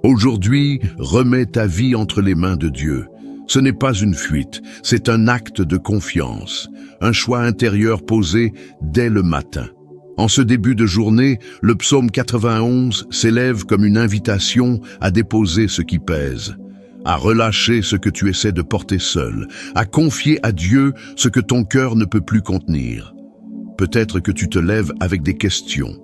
Aujourd'hui, remets ta vie entre les mains de Dieu. Ce n'est pas une fuite, c'est un acte de confiance, un choix intérieur posé dès le matin. En ce début de journée, le psaume 91 s'élève comme une invitation à déposer ce qui pèse, à relâcher ce que tu essaies de porter seul, à confier à Dieu ce que ton cœur ne peut plus contenir. Peut-être que tu te lèves avec des questions,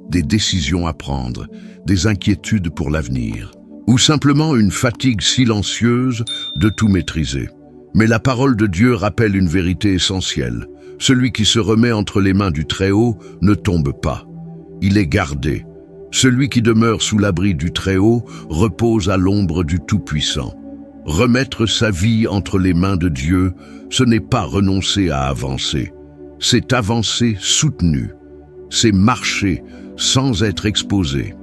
des décisions à prendre, des inquiétudes pour l'avenir, ou simplement une fatigue silencieuse de tout maîtriser. Mais la parole de Dieu rappelle une vérité essentielle. Celui qui se remet entre les mains du Très-Haut ne tombe pas. Il est gardé. Celui qui demeure sous l'abri du Très-Haut repose à l'ombre du Tout-Puissant. Remettre sa vie entre les mains de Dieu, ce n'est pas renoncer à avancer. C'est avancer soutenu. C'est marcher sans être exposé.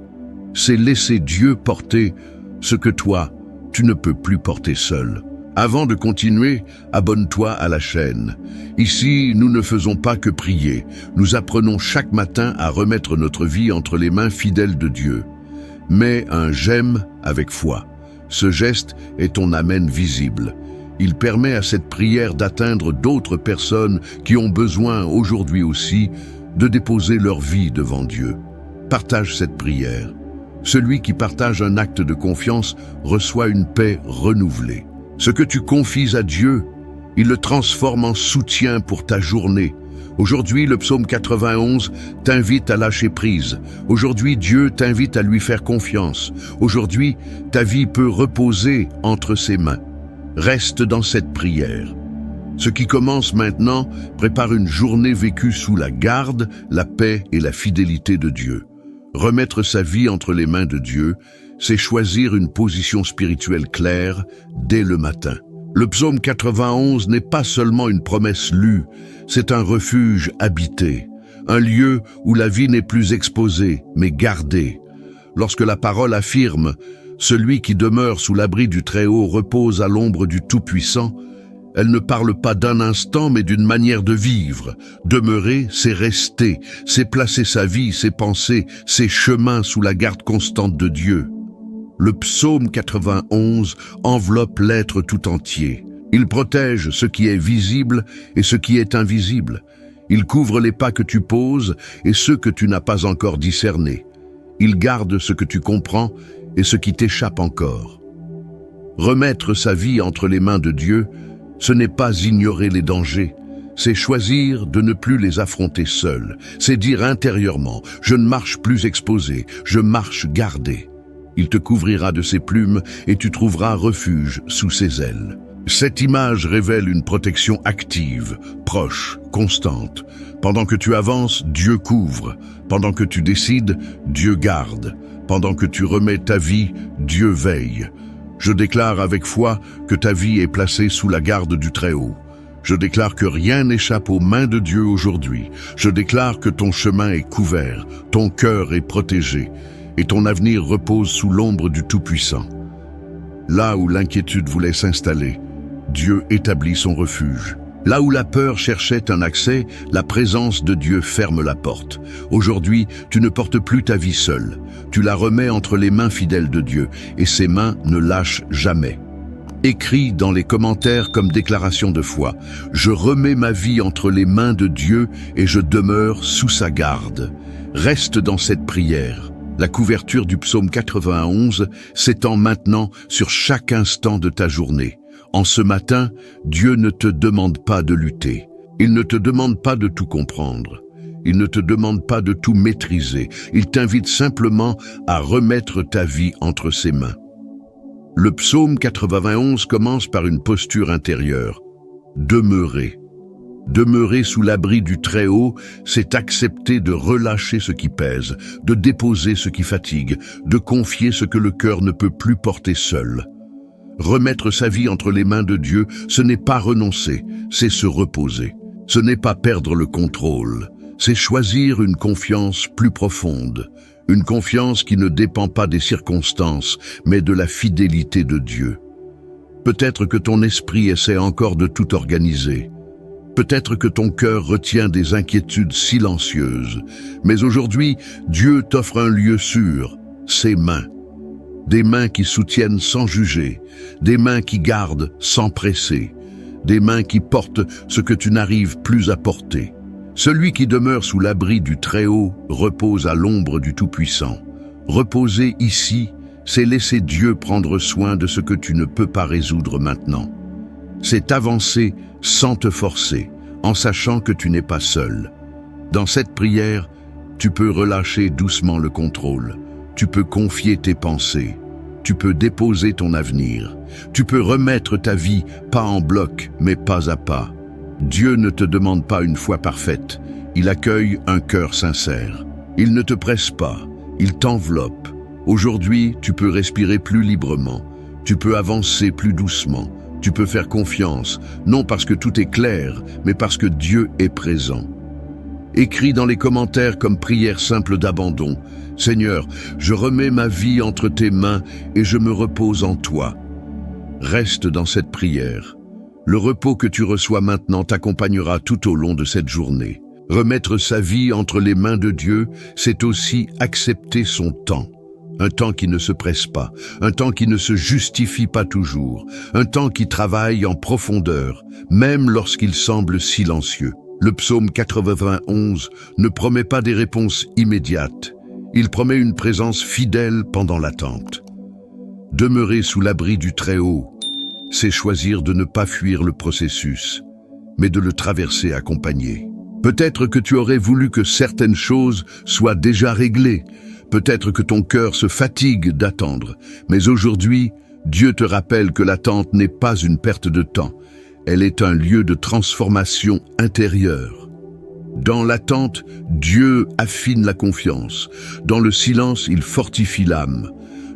C'est laisser Dieu porter ce que toi, tu ne peux plus porter seul. Avant de continuer, abonne-toi à la chaîne. Ici, nous ne faisons pas que prier. Nous apprenons chaque matin à remettre notre vie entre les mains fidèles de Dieu. Mets un j'aime avec foi. Ce geste est ton amen visible. Il permet à cette prière d'atteindre d'autres personnes qui ont besoin aujourd'hui aussi de déposer leur vie devant Dieu. Partage cette prière. Celui qui partage un acte de confiance reçoit une paix renouvelée. Ce que tu confies à Dieu, il le transforme en soutien pour ta journée. Aujourd'hui, le psaume 91 t'invite à lâcher prise. Aujourd'hui, Dieu t'invite à lui faire confiance. Aujourd'hui, ta vie peut reposer entre ses mains. Reste dans cette prière. Ce qui commence maintenant prépare une journée vécue sous la garde, la paix et la fidélité de Dieu. Remettre sa vie entre les mains de Dieu, c'est choisir une position spirituelle claire dès le matin. Le psaume 91 n'est pas seulement une promesse lue, c'est un refuge habité, un lieu où la vie n'est plus exposée, mais gardée. Lorsque la parole affirme « Celui qui demeure sous l'abri du Très-Haut repose à l'ombre du Tout-Puissant », elle ne parle pas d'un instant, mais d'une manière de vivre. Demeurer, c'est rester, c'est placer sa vie, ses pensées, ses chemins sous la garde constante de Dieu. Le psaume 91 enveloppe l'être tout entier. Il protège ce qui est visible et ce qui est invisible. Il couvre les pas que tu poses et ceux que tu n'as pas encore discernés. Il garde ce que tu comprends et ce qui t'échappe encore. Remettre sa vie entre les mains de Dieu, ce n'est pas ignorer les dangers, c'est choisir de ne plus les affronter seul. C'est dire intérieurement, je ne marche plus exposé, je marche gardé. Il te couvrira de ses plumes et tu trouveras refuge sous ses ailes. Cette image révèle une protection active, proche, constante. Pendant que tu avances, Dieu couvre. Pendant que tu décides, Dieu garde. Pendant que tu remets ta vie, Dieu veille. Je déclare avec foi que ta vie est placée sous la garde du Très-Haut. Je déclare que rien n'échappe aux mains de Dieu aujourd'hui. Je déclare que ton chemin est couvert, ton cœur est protégé, et ton avenir repose sous l'ombre du Tout-Puissant. Là où l'inquiétude voulait s'installer, Dieu établit son refuge. Là où la peur cherchait un accès, la présence de Dieu ferme la porte. Aujourd'hui, tu ne portes plus ta vie seule. Tu la remets entre les mains fidèles de Dieu, et ses mains ne lâchent jamais. Écris dans les commentaires comme déclaration de foi. Je remets ma vie entre les mains de Dieu et je demeure sous sa garde. Reste dans cette prière. La couverture du psaume 91 s'étend maintenant sur chaque instant de ta journée. En ce matin, Dieu ne te demande pas de lutter. Il ne te demande pas de tout comprendre. Il ne te demande pas de tout maîtriser. Il t'invite simplement à remettre ta vie entre ses mains. Le psaume 91 commence par une posture intérieure. Demeurer. Demeurer sous l'abri du Très-Haut, c'est accepter de relâcher ce qui pèse, de déposer ce qui fatigue, de confier ce que le cœur ne peut plus porter seul. Remettre sa vie entre les mains de Dieu, ce n'est pas renoncer, c'est se reposer. Ce n'est pas perdre le contrôle, c'est choisir une confiance plus profonde. Une confiance qui ne dépend pas des circonstances, mais de la fidélité de Dieu. Peut-être que ton esprit essaie encore de tout organiser. Peut-être que ton cœur retient des inquiétudes silencieuses. Mais aujourd'hui, Dieu t'offre un lieu sûr, ses mains. des mains qui soutiennent sans juger, des mains qui gardent sans presser, des mains qui portent ce que tu n'arrives plus à porter. Celui qui demeure sous l'abri du Très-Haut repose à l'ombre du Tout-Puissant. Reposer ici, c'est laisser Dieu prendre soin de ce que tu ne peux pas résoudre maintenant. C'est avancer sans te forcer, en sachant que tu n'es pas seul. Dans cette prière, tu peux relâcher doucement le contrôle. Tu peux confier tes pensées. Tu peux déposer ton avenir. Tu peux remettre ta vie, pas en bloc, mais pas à pas. Dieu ne te demande pas une foi parfaite. Il accueille un cœur sincère. Il ne te presse pas. Il t'enveloppe. Aujourd'hui, tu peux respirer plus librement. Tu peux avancer plus doucement. Tu peux faire confiance, non parce que tout est clair, mais parce que Dieu est présent. Écris dans les commentaires comme prière simple d'abandon. Seigneur, je remets ma vie entre tes mains et je me repose en toi. Reste dans cette prière. Le repos que tu reçois maintenant t'accompagnera tout au long de cette journée. Remettre sa vie entre les mains de Dieu, c'est aussi accepter son temps. Un temps qui ne se presse pas, un temps qui ne se justifie pas toujours, un temps qui travaille en profondeur, même lorsqu'il semble silencieux. Le psaume 91 ne promet pas des réponses immédiates. Il promet une présence fidèle pendant l'attente. Demeurer sous l'abri du Très-Haut, c'est choisir de ne pas fuir le processus, mais de le traverser accompagné. Peut-être que tu aurais voulu que certaines choses soient déjà réglées. Peut-être que ton cœur se fatigue d'attendre. Mais aujourd'hui, Dieu te rappelle que l'attente n'est pas une perte de temps. Elle est un lieu de transformation intérieure. Dans l'attente, Dieu affine la confiance. Dans le silence, il fortifie l'âme.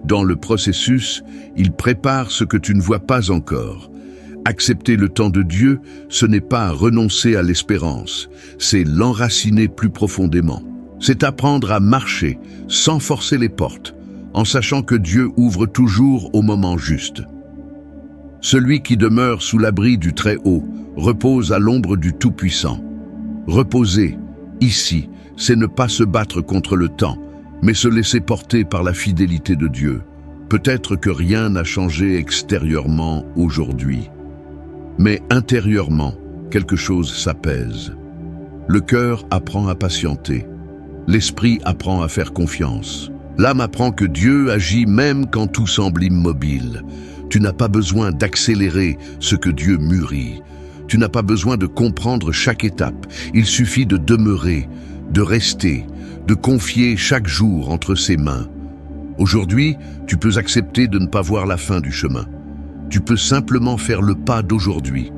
Dans le processus, il prépare ce que tu ne vois pas encore. Accepter le temps de Dieu, ce n'est pas renoncer à l'espérance, c'est l'enraciner plus profondément. C'est apprendre à marcher sans forcer les portes, en sachant que Dieu ouvre toujours au moment juste. Celui qui demeure sous l'abri du Très-Haut repose à l'ombre du Tout-Puissant. Reposer, ici, c'est ne pas se battre contre le temps, mais se laisser porter par la fidélité de Dieu. Peut-être que rien n'a changé extérieurement aujourd'hui, mais intérieurement, quelque chose s'apaise. Le cœur apprend à patienter. L'esprit apprend à faire confiance. L'âme apprend que Dieu agit même quand tout semble immobile. Tu n'as pas besoin d'accélérer ce que Dieu mûrit. Tu n'as pas besoin de comprendre chaque étape. Il suffit de demeurer, de rester, de confier chaque jour entre ses mains. Aujourd'hui, tu peux accepter de ne pas voir la fin du chemin. Tu peux simplement faire le pas d'aujourd'hui,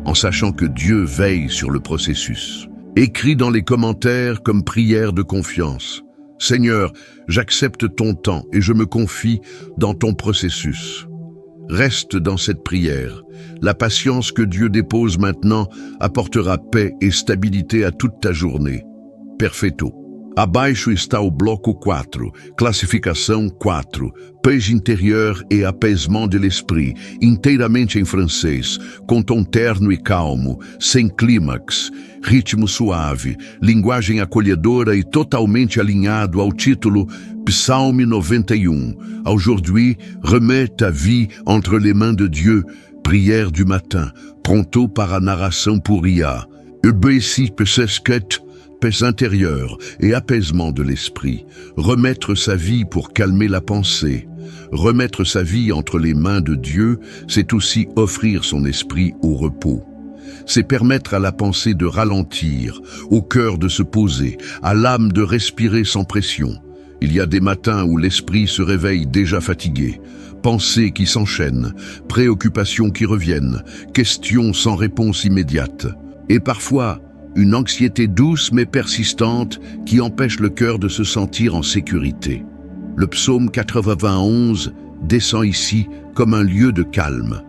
en sachant que Dieu veille sur le processus. Écris dans les commentaires comme prière de confiance. Seigneur, j'accepte ton temps et je me confie dans ton processus. Reste dans cette prière. La patience que Dieu dépose maintenant apportera paix et stabilité à toute ta journée. Perfeito. Abaixo está o bloco 4, classificação 4, paix intérieur et apaisement de l'esprit, inteiramente em francês, com tom terno e calmo, sem clímax, ritmo suave, linguagem acolhedora e totalmente alinhado ao título Psaume 91. Aujourd'hui, remets ta vie entre les mains de Dieu, prière du matin, pronto para narração por IA. Ubeci pesesquet, paix intérieure et apaisement de l'esprit, remettre sa vie pour calmer la pensée. Remettre sa vie entre les mains de Dieu, c'est aussi offrir son esprit au repos. C'est permettre à la pensée de ralentir, au cœur de se poser, à l'âme de respirer sans pression. Il y a des matins où l'esprit se réveille déjà fatigué, pensées qui s'enchaînent, préoccupations qui reviennent, questions sans réponse immédiate. Et parfois, une anxiété douce mais persistante qui empêche le cœur de se sentir en sécurité. Le psaume 91 descend ici comme un lieu de calme.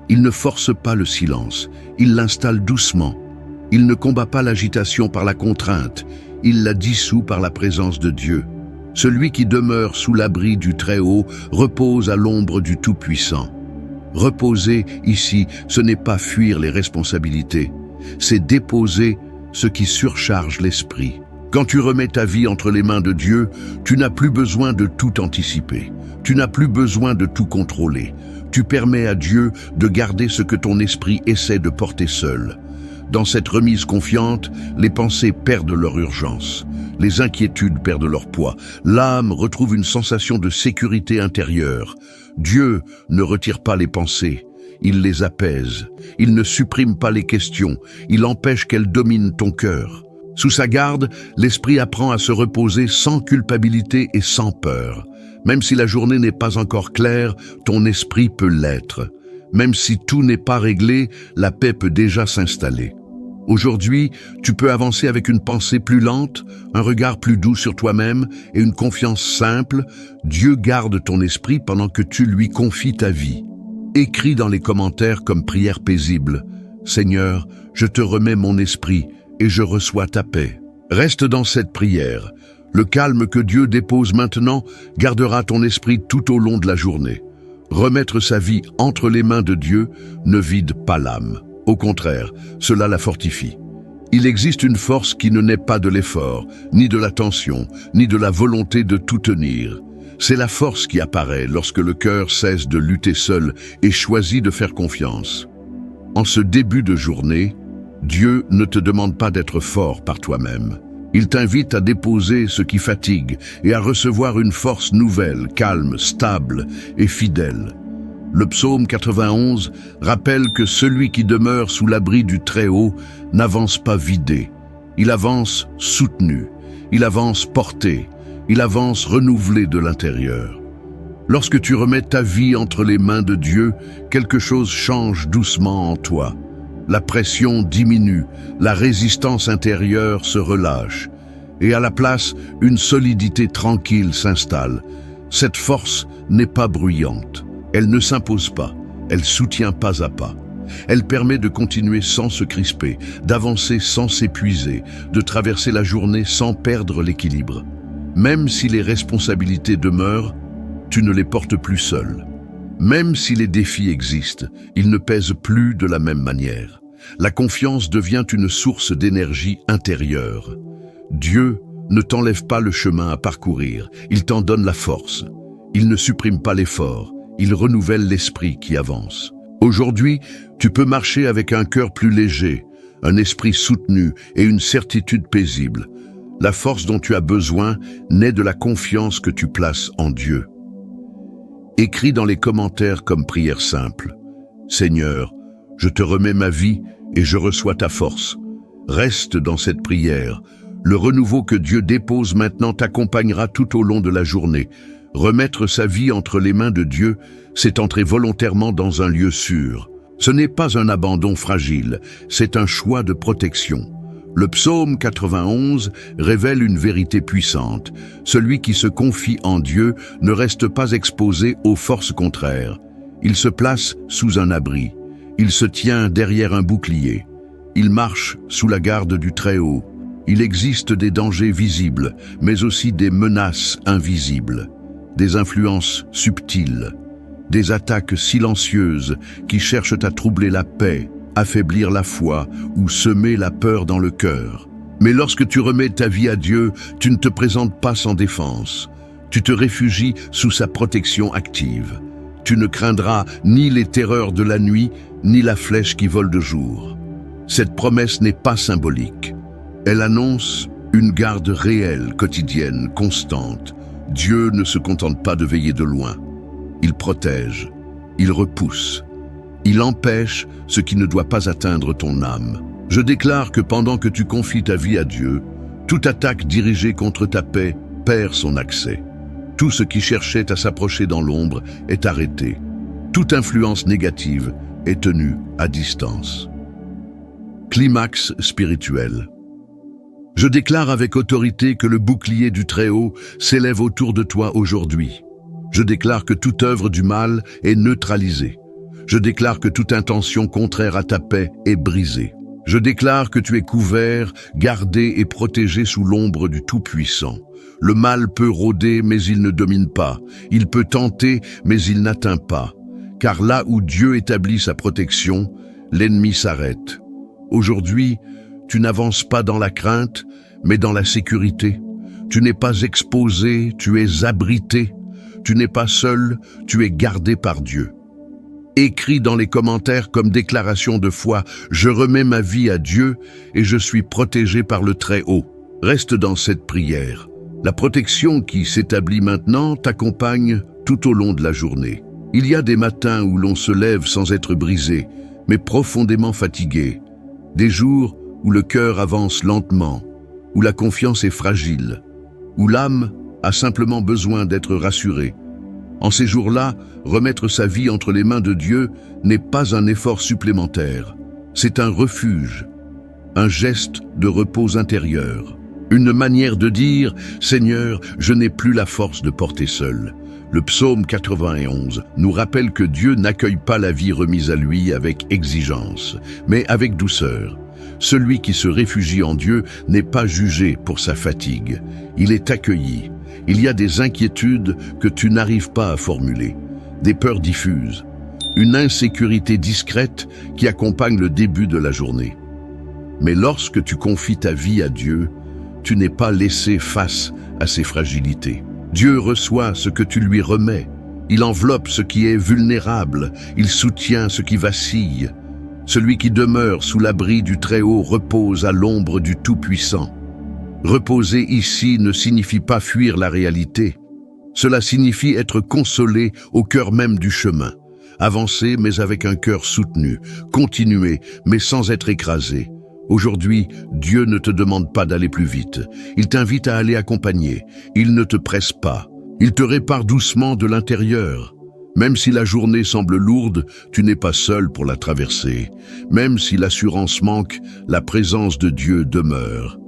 Il ne force pas le silence, il l'installe doucement. Il ne combat pas l'agitation par la contrainte, il la dissout par la présence de Dieu. Celui qui demeure sous l'abri du Très-Haut repose à l'ombre du Tout-Puissant. Reposer ici, ce n'est pas fuir les responsabilités, c'est déposer ce qui surcharge l'esprit. Quand tu remets ta vie entre les mains de Dieu, tu n'as plus besoin de tout anticiper. Tu n'as plus besoin de tout contrôler. Tu permets à Dieu de garder ce que ton esprit essaie de porter seul. Dans cette remise confiante, les pensées perdent leur urgence. Les inquiétudes perdent leur poids. L'âme retrouve une sensation de sécurité intérieure. Dieu ne retire pas les pensées. Il les apaise. Il ne supprime pas les questions. Il empêche qu'elles dominent ton cœur. Sous sa garde, l'esprit apprend à se reposer sans culpabilité et sans peur. Même si la journée n'est pas encore claire, ton esprit peut l'être. Même si tout n'est pas réglé, la paix peut déjà s'installer. Aujourd'hui, tu peux avancer avec une pensée plus lente, un regard plus doux sur toi-même et une confiance simple. Dieu garde ton esprit pendant que tu lui confies ta vie. Écris dans les commentaires comme prière paisible: Seigneur, je te remets mon esprit et je reçois ta paix. Reste dans cette prière. Le calme que Dieu dépose maintenant gardera ton esprit tout au long de la journée. Remettre sa vie entre les mains de Dieu ne vide pas l'âme. Au contraire, cela la fortifie. Il existe une force qui ne naît pas de l'effort, ni de la tension, ni de la volonté de tout tenir. C'est la force qui apparaît lorsque le cœur cesse de lutter seul et choisit de faire confiance. En ce début de journée, Dieu ne te demande pas d'être fort par toi-même. Il t'invite à déposer ce qui fatigue et à recevoir une force nouvelle, calme, stable et fidèle. Le psaume 91 rappelle que celui qui demeure sous l'abri du Très-Haut n'avance pas vidé. Il avance soutenu, il avance porté, il avance renouvelé de l'intérieur. Lorsque tu remets ta vie entre les mains de Dieu, quelque chose change doucement en toi. La pression diminue, la résistance intérieure se relâche, et à la place, une solidité tranquille s'installe. Cette force n'est pas bruyante, elle ne s'impose pas, elle soutient pas à pas. Elle permet de continuer sans se crisper, d'avancer sans s'épuiser, de traverser la journée sans perdre l'équilibre. Même si les responsabilités demeurent, tu ne les portes plus seul. Même si les défis existent, ils ne pèsent plus de la même manière. La confiance devient une source d'énergie intérieure. Dieu ne t'enlève pas le chemin à parcourir, il t'en donne la force. Il ne supprime pas l'effort, il renouvelle l'esprit qui avance. Aujourd'hui, tu peux marcher avec un cœur plus léger, un esprit soutenu et une certitude paisible. La force dont tu as besoin naît de la confiance que tu places en Dieu. Écris dans les commentaires comme prière simple: Seigneur, je te remets ma vie et je reçois ta force. Reste dans cette prière. Le renouveau que Dieu dépose maintenant t'accompagnera tout au long de la journée. Remettre sa vie entre les mains de Dieu, c'est entrer volontairement dans un lieu sûr. Ce n'est pas un abandon fragile, c'est un choix de protection. Le psaume 91 révèle une vérité puissante. Celui qui se confie en Dieu ne reste pas exposé aux forces contraires. Il se place sous un abri. Il se tient derrière un bouclier. Il marche sous la garde du Très-Haut. Il existe des dangers visibles, mais aussi des menaces invisibles, des influences subtiles, des attaques silencieuses qui cherchent à troubler la paix, affaiblir la foi ou semer la peur dans le cœur. Mais lorsque tu remets ta vie à Dieu, tu ne te présentes pas sans défense. Tu te réfugies sous sa protection active. Tu ne craindras ni les terreurs de la nuit, ni la flèche qui vole de jour. Cette promesse n'est pas symbolique. Elle annonce une garde réelle, quotidienne, constante. Dieu ne se contente pas de veiller de loin. Il protège, il repousse, il empêche ce qui ne doit pas atteindre ton âme. Je déclare que pendant que tu confies ta vie à Dieu, toute attaque dirigée contre ta paix perd son accès. Tout ce qui cherchait à s'approcher dans l'ombre est arrêté. Toute influence négative est tenue à distance. Climax spirituel. Je déclare avec autorité que le bouclier du Très-Haut s'élève autour de toi aujourd'hui. Je déclare que toute œuvre du mal est neutralisée. Je déclare que toute intention contraire à ta paix est brisée. Je déclare que tu es couvert, gardé et protégé sous l'ombre du Tout-Puissant. Le mal peut rôder, mais il ne domine pas. Il peut tenter, mais il n'atteint pas. Car là où Dieu établit sa protection, l'ennemi s'arrête. Aujourd'hui, tu n'avances pas dans la crainte, mais dans la sécurité. Tu n'es pas exposé, tu es abrité. Tu n'es pas seul, tu es gardé par Dieu. Écris dans les commentaires comme déclaration de foi, je remets ma vie à Dieu et je suis protégé par le Très-Haut. Reste dans cette prière. La protection qui s'établit maintenant t'accompagne tout au long de la journée. Il y a des matins où l'on se lève sans être brisé, mais profondément fatigué. Des jours où le cœur avance lentement, où la confiance est fragile, où l'âme a simplement besoin d'être rassurée. En ces jours-là, remettre sa vie entre les mains de Dieu n'est pas un effort supplémentaire. C'est un refuge, un geste de repos intérieur. Une manière de dire « Seigneur, je n'ai plus la force de porter seul ». Le psaume 91 nous rappelle que Dieu n'accueille pas la vie remise à lui avec exigence, mais avec douceur. Celui qui se réfugie en Dieu n'est pas jugé pour sa fatigue. Il est accueilli. Il y a des inquiétudes que tu n'arrives pas à formuler, des peurs diffuses, une insécurité discrète qui accompagne le début de la journée. Mais lorsque tu confies ta vie à Dieu, tu n'es pas laissé face à ses fragilités. Dieu reçoit ce que tu lui remets. Il enveloppe ce qui est vulnérable. Il soutient ce qui vacille. Celui qui demeure sous l'abri du Très-Haut repose à l'ombre du Tout-Puissant. Reposer ici ne signifie pas fuir la réalité. Cela signifie être consolé au cœur même du chemin. Avancer mais avec un cœur soutenu. Continuer mais sans être écrasé. Aujourd'hui, Dieu ne te demande pas d'aller plus vite. Il t'invite à aller accompagner. Il ne te presse pas. Il te répare doucement de l'intérieur. Même si la journée semble lourde, tu n'es pas seul pour la traverser. Même si l'assurance manque, la présence de Dieu demeure.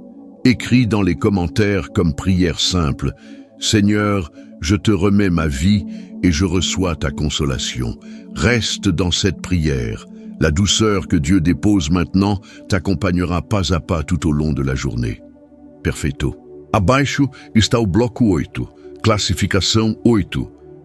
Écris dans les commentaires comme prière simple « Seigneur, je te remets ma vie et je reçois ta consolation. » Reste dans cette prière. La douceur que Dieu dépose maintenant t'accompagnera pas à pas tout au long de la journée. Perfeito. Abaixo está o bloco 8, classificação 8.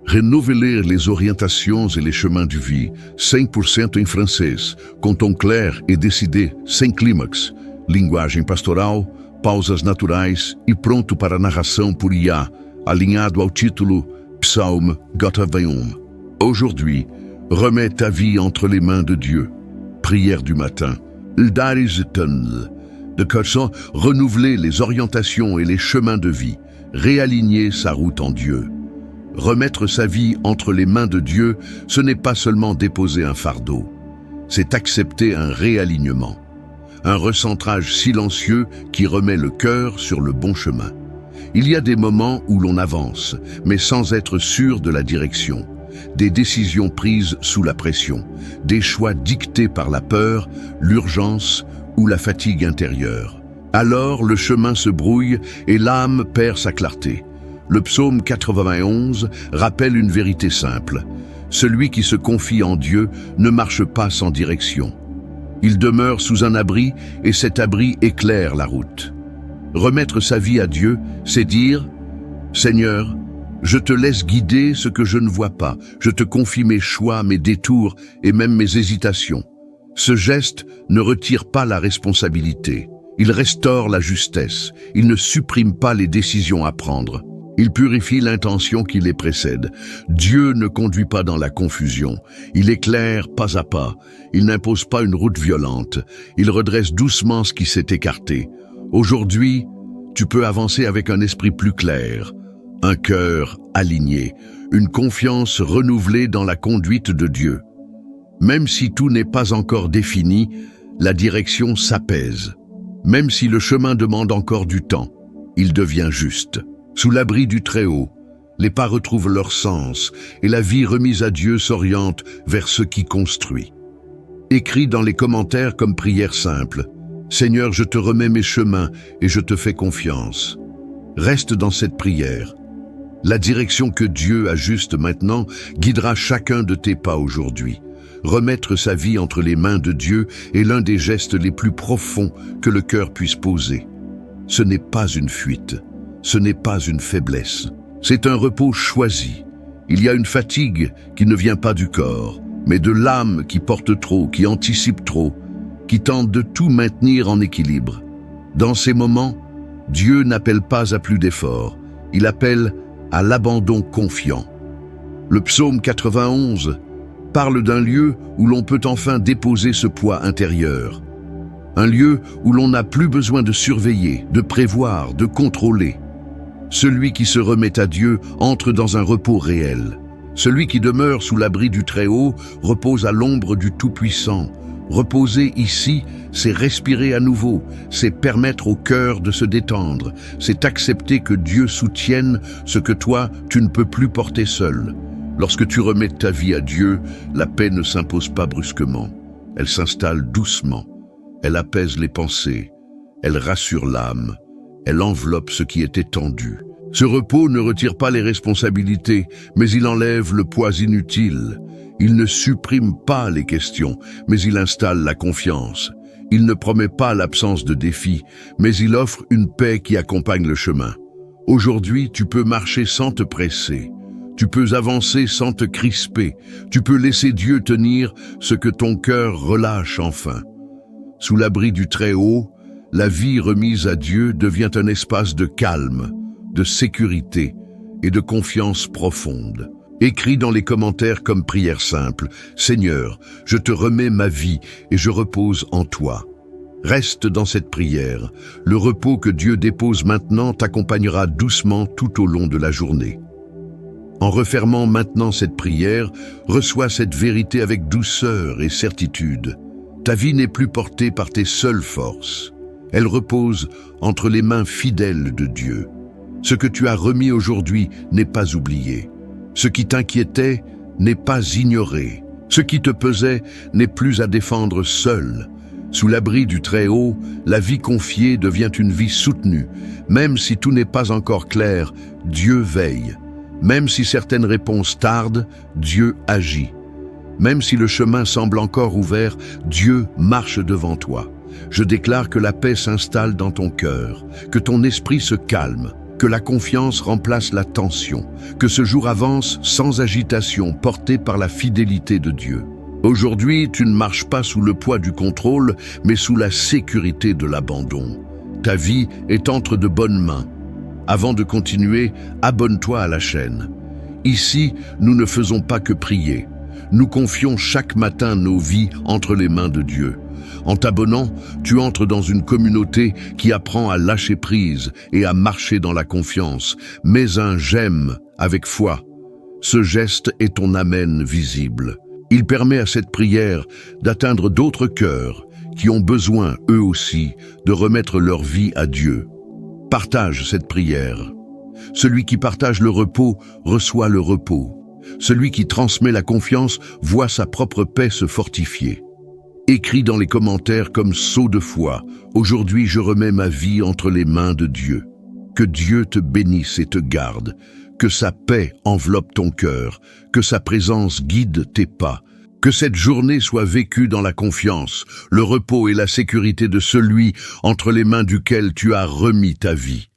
Renouveler les orientations et les chemins de vie, 100% em francês, com tom clair et décidé, sem clímax, linguagem pastoral, pausas naturais e pronto para narração por IA, alinhado ao título Psaume 81. Aujourd'hui, remets ta vie entre les mains de Dieu. Prière du matin. De Corson, renouveler les orientations et les chemins de vie, réaligner sa route en Dieu. Remettre sa vie entre les mains de Dieu, ce n'est pas seulement déposer un fardeau, c'est accepter un réalignement, un recentrage silencieux qui remet le cœur sur le bon chemin. Il y a des moments où l'on avance, mais sans être sûr de la direction. Des décisions prises sous la pression, des choix dictés par la peur, l'urgence ou la fatigue intérieure. Alors le chemin se brouille et l'âme perd sa clarté. Le psaume 91 rappelle une vérité simple. Celui qui se confie en Dieu ne marche pas sans direction. Il demeure sous un abri et cet abri éclaire la route. Remettre sa vie à Dieu, c'est dire « Seigneur, je te laisse guider ce que je ne vois pas. Je te confie mes choix, mes détours et même mes hésitations. » Ce geste ne retire pas la responsabilité. Il restaure la justesse. Il ne supprime pas les décisions à prendre. Il purifie l'intention qui les précède. Dieu ne conduit pas dans la confusion. Il éclaire pas à pas. Il n'impose pas une route violente. Il redresse doucement ce qui s'est écarté. Aujourd'hui, tu peux avancer avec un esprit plus clair, un cœur aligné, une confiance renouvelée dans la conduite de Dieu. Même si tout n'est pas encore défini, la direction s'apaise. Même si le chemin demande encore du temps, il devient juste. Sous l'abri du Très-Haut, les pas retrouvent leur sens et la vie remise à Dieu s'oriente vers ce qui construit. Écris dans les commentaires comme prière simple « Seigneur, je te remets mes chemins et je te fais confiance ». Reste dans cette prière. La direction que Dieu ajuste maintenant guidera chacun de tes pas aujourd'hui. Remettre sa vie entre les mains de Dieu est l'un des gestes les plus profonds que le cœur puisse poser. Ce n'est pas une fuite, ce n'est pas une faiblesse, c'est un repos choisi. Il y a une fatigue qui ne vient pas du corps, mais de l'âme qui porte trop, qui anticipe trop, qui tente de tout maintenir en équilibre. Dans ces moments, Dieu n'appelle pas à plus d'efforts, il appelle à l'abandon confiant. Le psaume 91 parle d'un lieu où l'on peut enfin déposer ce poids intérieur. Un lieu où l'on n'a plus besoin de surveiller, de prévoir, de contrôler. Celui qui se remet à Dieu entre dans un repos réel. Celui qui demeure sous l'abri du Très-Haut repose à l'ombre du Tout-Puissant. Reposer ici, c'est respirer à nouveau, c'est permettre au cœur de se détendre, c'est accepter que Dieu soutienne ce que toi, tu ne peux plus porter seul. Lorsque tu remets ta vie à Dieu, la paix ne s'impose pas brusquement. Elle s'installe doucement. Elle apaise les pensées. Elle rassure l'âme. Elle enveloppe ce qui était tendu. Ce repos ne retire pas les responsabilités, mais il enlève le poids inutile. Il ne supprime pas les questions, mais il installe la confiance. Il ne promet pas l'absence de défis, mais il offre une paix qui accompagne le chemin. Aujourd'hui, tu peux marcher sans te presser. Tu peux avancer sans te crisper. Tu peux laisser Dieu tenir ce que ton cœur relâche enfin. Sous l'abri du Très-Haut, la vie remise à Dieu devient un espace de calme, de sécurité et de confiance profonde. Écris dans les commentaires comme prière simple, « Seigneur, je te remets ma vie et je repose en toi ». Reste dans cette prière. Le repos que Dieu dépose maintenant t'accompagnera doucement tout au long de la journée. En refermant maintenant cette prière, reçois cette vérité avec douceur et certitude. Ta vie n'est plus portée par tes seules forces. Elle repose entre les mains fidèles de Dieu. Ce que tu as remis aujourd'hui n'est pas oublié. Ce qui t'inquiétait n'est pas ignoré. Ce qui te pesait n'est plus à défendre seul. Sous l'abri du Très-Haut, la vie confiée devient une vie soutenue. Même si tout n'est pas encore clair, Dieu veille. Même si certaines réponses tardent, Dieu agit. Même si le chemin semble encore ouvert, Dieu marche devant toi. Je déclare que la paix s'installe dans ton cœur, que ton esprit se calme, que la confiance remplace la tension, que ce jour avance sans agitation, porté par la fidélité de Dieu. Aujourd'hui, tu ne marches pas sous le poids du contrôle, mais sous la sécurité de l'abandon. Ta vie est entre de bonnes mains. Avant de continuer, abonne-toi à la chaîne. Ici, nous ne faisons pas que prier. Nous confions chaque matin nos vies entre les mains de Dieu. En t'abonnant, tu entres dans une communauté qui apprend à lâcher prise et à marcher dans la confiance. Mets un j'aime avec foi. Ce geste est ton amen visible. Il permet à cette prière d'atteindre d'autres cœurs qui ont besoin, eux aussi, de remettre leur vie à Dieu. Partage cette prière. Celui qui partage le repos reçoit le repos. Celui qui transmet la confiance voit sa propre paix se fortifier. Écris dans les commentaires comme sceau de foi, « Aujourd'hui je remets ma vie entre les mains de Dieu ». Que Dieu te bénisse et te garde, que sa paix enveloppe ton cœur, que sa présence guide tes pas, que cette journée soit vécue dans la confiance, le repos et la sécurité de celui entre les mains duquel tu as remis ta vie.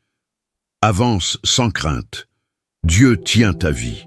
Avance sans crainte. Dieu tient ta vie.